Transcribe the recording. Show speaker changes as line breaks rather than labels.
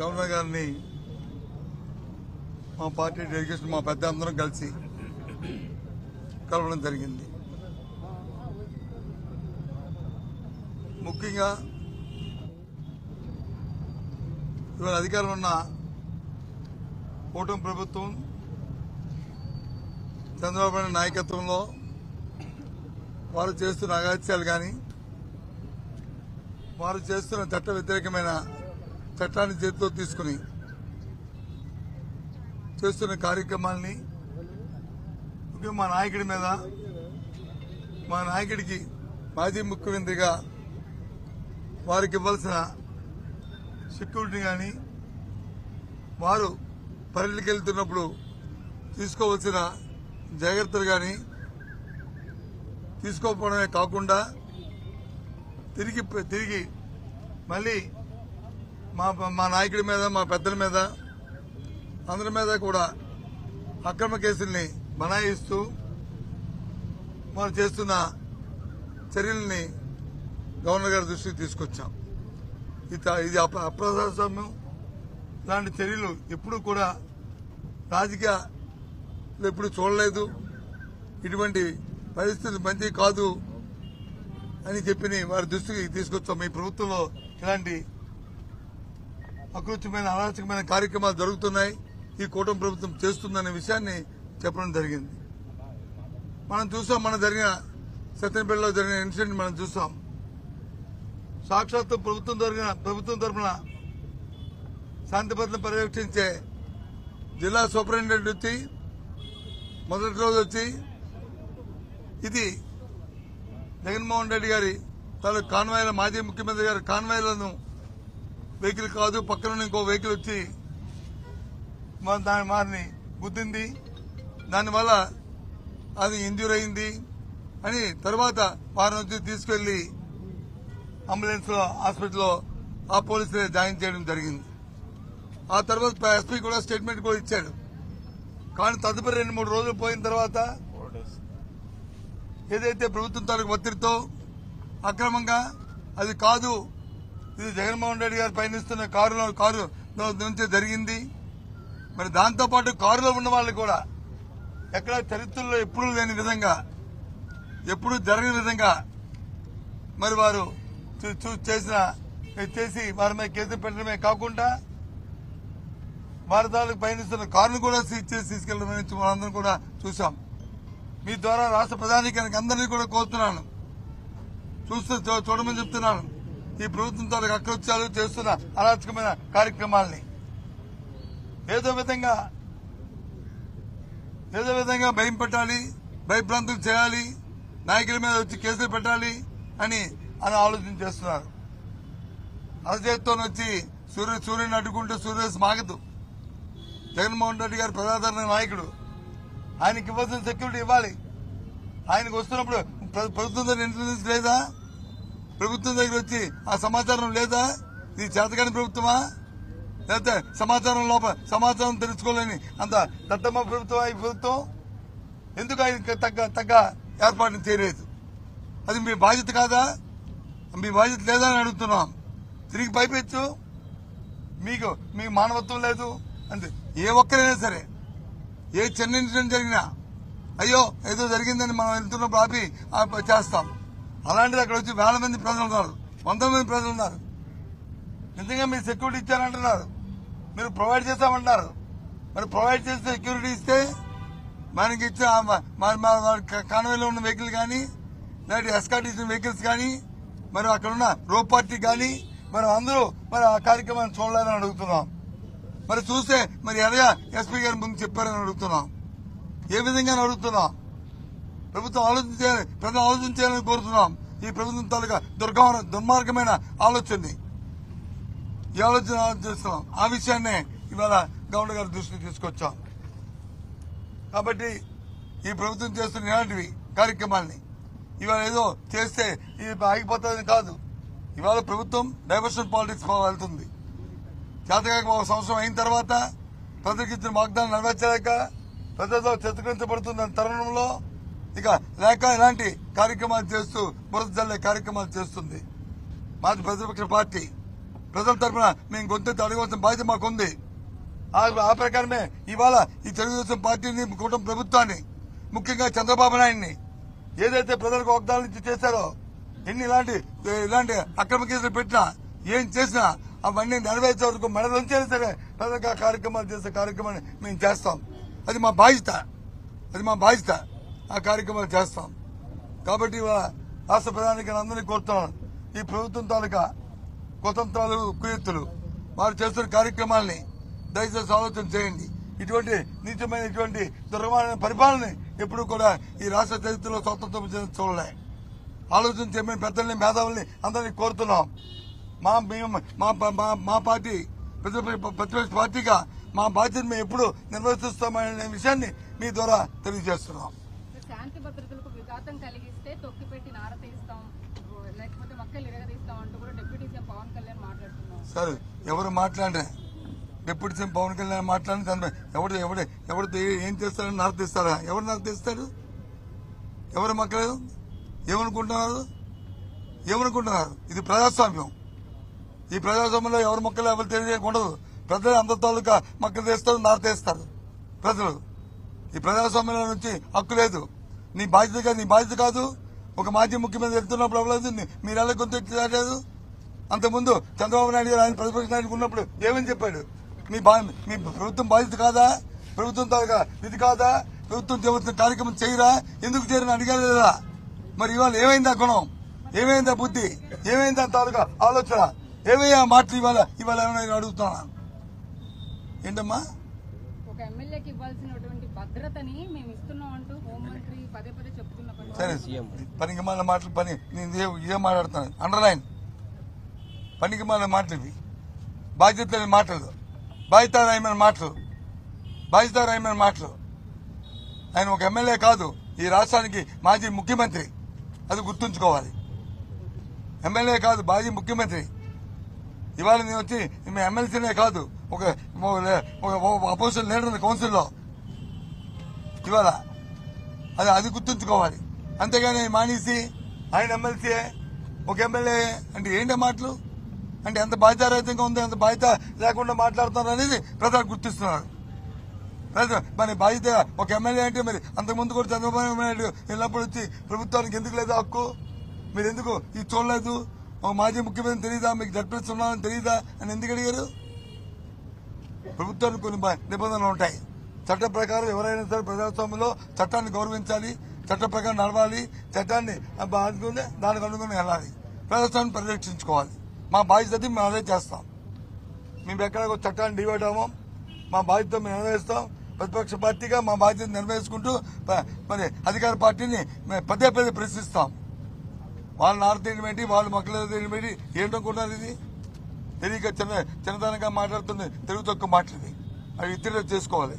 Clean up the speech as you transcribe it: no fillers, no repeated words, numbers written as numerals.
Governor గారిని మా party delegation మా పెద్ద అందరం కలిసి కలవడం జరిగింది. ముఖ్యంగా ఇవాళ అధికారంలో ఉన్న కూటమి ప్రభుత్వం చంద్రబాబు నాయుడు నాయకత్వంలో వారు చేస్తున్న అగాత్యాలు కానీ వారు చేస్తున్న చట్ట వ్యతిరేకమైన చట్టాన్ని చేతిలో తీసుకుని చేస్తున్న కార్యక్రమాల్ని ముఖ్యంగా మా నాయకుడి మీద మా నాయకుడికి మాజీ ముఖ్యమంత్రిగా వారికి ఇవ్వాల్సిన సెక్యూరిటీ కానీ వారు పర్యటనకి వెళ్తున్నప్పుడు తీసుకోవాల్సిన జాగ్రత్తలు కానీ తీసుకోకపోవడమే కాకుండా తిరిగి మళ్ళీ మా నాయకుడి మీద మా పెద్దల మీద అందరి మీద కూడా అక్రమ కేసుల్ని బనాయిస్తూ వారు చేస్తున్న చర్యల్ని గవర్నర్ గారి దృష్టికి తీసుకొచ్చాం. ఇది అప్రజాస్వామ్యం. ఇలాంటి చర్యలు ఎప్పుడు కూడా రాజకీయాలు ఎప్పుడు చూడలేదు. ఇటువంటి పరిస్థితి మంచి కాదు అని చెప్పి వారి దృష్టికి తీసుకొచ్చాం. ఈ ప్రభుత్వంలో ఇలాంటి అకృత్యమైన అరాచకమైన కార్యక్రమాలు జరుగుతున్నాయి, ఈ కూటమి ప్రభుత్వం చేస్తుందనే విషయాన్ని చెప్పడం జరిగింది. మనం చూసాం, మన జరిగిన సత్యనపల్లిలో జరిగిన ఇన్సిడెంట్ మనం చూసాం. సాక్షాత్తు ప్రభుత్వం తరఫున శాంతి భద్రతను పర్యవేక్షించే జిల్లా సూపరింటెండెంట్ వచ్చి మొదటి రోజు వచ్చి ఇది జగన్మోహన్ రెడ్డి గారి తాలూకు కాన్వాయ్ల మాజీ ముఖ్యమంత్రి గారి కాన్వాయ్లను వెహికల్ కాదు, పక్కన ఇంకో వెహికల్ వచ్చి వారిని గుద్దింది, దానివల్ల అది ఇంజ్యూర్ అయింది అని తర్వాత వారిని వచ్చి తీసుకెళ్లి అంబులెన్స్ లో హాస్పిటల్లో ఆ పోలీసులే జాయిన్ చేయడం జరిగింది. ఆ తర్వాత ఎస్పీ కూడా స్టేట్మెంట్ కూడా ఇచ్చాడు. కానీ తదుపరి 2-3 రోజులు పోయిన తర్వాత ఏదైతే ప్రభుత్వం తాలూకు ఒత్తిడితో అక్రమంగా అది కాదు, ఇది జగన్మోహన్ రెడ్డి గారు పయనిస్తున్న కారు నుంచి జరిగింది. మరి దాంతోపాటు కారులో ఉన్న వాళ్ళు కూడా ఎక్కడ చరిత్రలో ఎప్పుడూ లేని విధంగా ఎప్పుడు జరగని విధంగా మరి వారు చేసి వారి మీద కేసులు పెట్టడమే కాకుండా వారి తాలూకు పయనిస్తున్న కారును కూడా సీజ్ చేసి తీసుకెళ్లడం మనందరం కూడా చూసాం. మీ ద్వారా రాష్ట్ర ప్రధానికానికి అందరినీ కూడా కోరుతున్నాను, చూడమని చెప్తున్నాను. ఈ ప్రభుత్వం తాలూకు అకృత్యాలు చేస్తున్న అరాచకమైన కార్యక్రమాల్ని ఏదో విధంగా భయం పెట్టాలి, భయభ్రాంతులు చేయాలి, నాయకుల మీద వచ్చి కేసులు పెట్టాలి అని ఆలోచన చేస్తున్నారు. అరచేతితో వచ్చి సూర్యుని అడ్డుకుంటే సూర్యస్ మాగదు. జగన్మోహన్ రెడ్డి గారు ప్రజాదరణ నాయకుడు, ఆయనకి ఇవ్వాల్సిన సెక్యూరిటీ ఇవ్వాలి. ఆయనకు వస్తున్నప్పుడు ప్రభుత్వం దగ్గర ఇంటెలిజెన్స్ లేదా? ప్రభుత్వం దగ్గర వచ్చి ఆ సమాచారం లేదా? ఇది చేతకాని ప్రభుత్వమా? లేకపోతే సమాచారం తెలుసుకోలేని అంత దత్తమ్మ ప్రభుత్వం ఈ ప్రభుత్వం? ఎందుకు ఆయన తగ్గ ఏర్పాటును చేయలేదు? అది మీ బాధ్యత కాదా? మీ బాధ్యత లేదా అని అడుగుతున్నాం. తిరిగి పైపెచ్చు మీకు మానవత్వం లేదు అంటే ఏ ఒక్కరైనా సరే ఏ చిన్న ఇన్సిడెంట్ జరిగినా అయ్యో ఏదో జరిగిందని మనం వెళ్తున్నప్పుడు ఆపి చేస్తాం. అలాంటిది అక్కడ వచ్చి 1000 మంది ప్రజలు ఉన్నారు, 100 మంది ప్రజలు ఉన్నారు. నిజంగా మీరు సెక్యూరిటీ ఇచ్చారంటున్నారు, మీరు ప్రొవైడ్ చేస్తామంటున్నారు. మరి ప్రొవైడ్ చేస్తే సెక్యూరిటీ ఇస్తే మనకి ఇచ్చే కాన్వేలో ఉన్న వెహికల్ కానీ లేదంటే ఎస్కార్ట్ ఇచ్చిన వెహికల్స్ కానీ మరి అక్కడ ఉన్న రో పార్టీ కానీ మనం అందరూ మరి ఆ కార్యక్రమాన్ని చూడాలని అడుగుతున్నాం. మరి చూస్తే మరి ఎలాగా ఎస్పీ గారి ముందు చెప్పారని అడుగుతున్నాం. ఏ విధంగా అడుగుతున్నాం? ప్రభుత్వం ఆలోచించాలి, ప్రజలు ఆలోచించాలని కోరుతున్నాం. ఈ ప్రభుత్వం తాలూకా దుర్మార్గమైన ఆలోచనని ఈ ఆలోచన చేస్తున్నాం. ఆ విషయాన్నే ఇవాళ గవర్నర్ గారి దృష్టికి తీసుకొచ్చాం. కాబట్టి ఈ ప్రభుత్వం చేస్తున్న ఇలాంటివి కార్యక్రమాల్ని ఇవాళ ఏదో చేస్తే ఇది ఆగిపోతుందని కాదు. ఇవాళ ప్రభుత్వం డైవర్షన్ పాలిటిక్స్ వెళ్తుంది. చేతకాక 1 సంవత్సరం అయిన తర్వాత ప్రజలకు ఇచ్చిన వాగ్దానం నెరవేర్చలేక ప్రజలతో చిత్రీకరించబడుతున్న తరుణంలో ఇక లేక ఇలాంటి కార్యక్రమాలు చేస్తూ బురద జల్లే కార్యక్రమాలు చేస్తుంది మాది ప్రతిపక్ష పార్టీ. ప్రజల తరఫున మేము గొంతెత్తి అడగవలసిన బాధ్యత మాకుంది. ఆ ప్రకారమే ఇవాళ ఈ తెలుగుదేశం పార్టీని, కూటమి ప్రభుత్వాన్ని, ముఖ్యంగా చంద్రబాబు నాయుడిని ఏదైతే ప్రజలకు వాగ్దానాలు ఇచ్చి చేశారో, ఇలాంటి అక్రమ కేసులు పెట్టినా, ఏం చేసినా అవన్నీ నెరవేర్చే వరకు మెడలుంచైనా సరే ప్రజలకు ఆ కార్యక్రమాలు చేసే కార్యక్రమాన్ని మేము చేస్తాం. అది మా బాధ్యత. ఆ కార్యక్రమాలు చేస్తాం. కాబట్టి రాష్ట్ర ప్రధానికి అందరినీ కోరుతున్నాను, ఈ ప్రభుత్వం తాలూకా కుతంత్రాలు, కుయుక్తులు, వారు చేస్తున్న కార్యక్రమాల్ని దయచేసి ఆలోచన చేయండి. ఇటువంటి నీచమైన, ఇటువంటి దుర్గమైన పరిపాలన ఎప్పుడు కూడా ఈ రాష్ట్ర చరిత్రలో స్వాతంత్రం చూడలే. ఆలోచన చేయమని పెద్దల్ని, మేధావుల్ని అందరినీ కోరుతున్నాం. మా పార్టీ ప్రతిపక్ష పార్టీగా మా బాధ్యత మేము ఎప్పుడు నిర్వర్తిస్తామనే విషయాన్ని మీ ద్వారా తెలియజేస్తున్నాం.
శాంతి భద్రతలకు విఘాతం కలిగిస్తే తొక్కిపెట్టి నారతీస్తాం, లేకపోతే మక్కలు ఇరగదీస్తాం అంటూ కూడా డిప్యూటీ సీఎం పవన్ కళ్యాణ్ మాట్లాడుతున్నారు.
సరే, ఎవరు మాట్లాడే డిప్యూటీ సీఎం పవన్ కళ్యాణ్ మాట్లాడిన ఎవరు ఏం చేస్తారని నారతీస్తారా? ఎవరు నారతీస్తారు? ఎవరు మక్కలేదు? ఏమనుకుంటున్నారు? ఇది ప్రజాస్వామ్యం. ఈ ప్రజాస్వామ్యంలో ఎవరు మొక్కలు ఎవరు తెలియకుండా ప్రజలు అందరి తాలూకా మొక్కలు తీస్తారు, నారతీస్తారు ప్రజలు. ఈ ప్రజాస్వామ్యంలో నుంచి హక్కు లేదు. నీ బాధ్యత కాదు. ఒక మాజీ ముఖ్యమంత్రి వెళ్తున్నప్పుడు అవ్వలేదు, మీరు ఎలా గొంతు. అంతకుముందు చంద్రబాబు నాయుడు గారు ఆయన ప్రతిపక్ష నాయకుడు ఉన్నప్పుడు ఏమని చెప్పాడు? మీ ప్రభుత్వం బాధ్యత కాదా? ప్రభుత్వం తాలూకా విధి కాదా? ప్రభుత్వం చేస్తున్న కార్యక్రమం చేయరా? ఎందుకు చేయరని అడిగారా? మరి ఇవాళ ఏమైందా గుణం? ఏమైందా బుద్ధి? ఏమైందా తాలూకా ఆలోచన? ఏమయ్యా మాటలు ఇవాళ ఏమైనా అడుగుతున్నా? ఏంటమ్మా?
ఒక ఎమ్మెల్యేకి ఇవ్వాల్సినటువంటి భద్రతని మేము ఇస్తున్నాం అంటూ హోంమంత్రి పదే చెప్తున్న
సరే, పనికి మాల మాటలు ఇదే మాట్లాడుతున్నాను. అండర్లైన్ పనికి మాల మాటలు ఇవి. బాధ్యత లేని మాటలు, బాధ్యతారాయమైన మాటలు. ఆయన ఒక ఎమ్మెల్యే కాదు, ఈ రాష్ట్రానికి మాజీ ముఖ్యమంత్రి. అది గుర్తుంచుకోవాలి. ఎమ్మెల్యే కాదు, మాజీ ముఖ్యమంత్రి. ఇవాళ నేను వచ్చి మీ ఎమ్మెల్సీనే కాదు, ఒక అపోజిషన్ లీడర్ కౌన్సిల్లో ఇవాళ. అది గుర్తుంచుకోవాలి. అంతేగాని మానేసి ఆయన ఎమ్మెల్సీయే, ఒక ఎమ్మెల్యే అంటే ఏంటి మాటలు? అంటే ఎంత బాధ్యతారహితంగా ఉంది, ఎంత బాధ్యత లేకుండా మాట్లాడుతున్నారు అనేది ప్రజలు గుర్తిస్తున్నారు. మరి బాధ్యత ఒక ఎమ్మెల్యే అంటే మరి అంతకుముందు కూడా చంద్రబాబు నాయుడు వెళ్ళినప్పుడు వచ్చి ప్రభుత్వానికి ఎందుకు లేదు హక్కు? మీరు ఎందుకు ఇది చూడలేదు? ఒక మాజీ ముఖ్యమంత్రి తెలియదా? మీకు జడ్పీఎస్ ఉన్నారని తెలియదా అని ఎందుకు అడిగారు? ప్రభుత్వానికి కొన్ని నిబంధనలు ఉంటాయి. చట్ట ప్రకారం ఎవరైనా సరే ప్రజాస్వామ్యంలో చట్టాన్ని గౌరవించాలి, చట్ట ప్రకారం నడవాలి, చట్టాన్ని బాధుకుంటే దానికి అనుగుణంగా వెళ్ళాలి, ప్రజాస్వామ్యాన్ని పరిరక్షించుకోవాలి. మా బాధ్యత మేము అదే చేస్తాం. మేము ఎక్కడ చట్టాన్ని డివైడ్ అవ్వం. మా బాధ్యత మేము నెరవేరుస్తాం. ప్రతిపక్ష పార్టీగా మా బాధ్యత నెరవేర్చుకుంటూ మరి అధికార పార్టీని పదే ప్రశ్నిస్తాం. వాళ్ళని ఆడతీయడం ఏంటి, వాళ్ళు మొక్కలు తీయడం ఏంటి, ఏంటనుకుంటున్నారు? ఇది తెలియక చిన్నతనంగా మాట్లాడుతుంది, తెలుగు తక్కువ మాట్లాడి అవి ఇతరులు చేసుకోవాలి.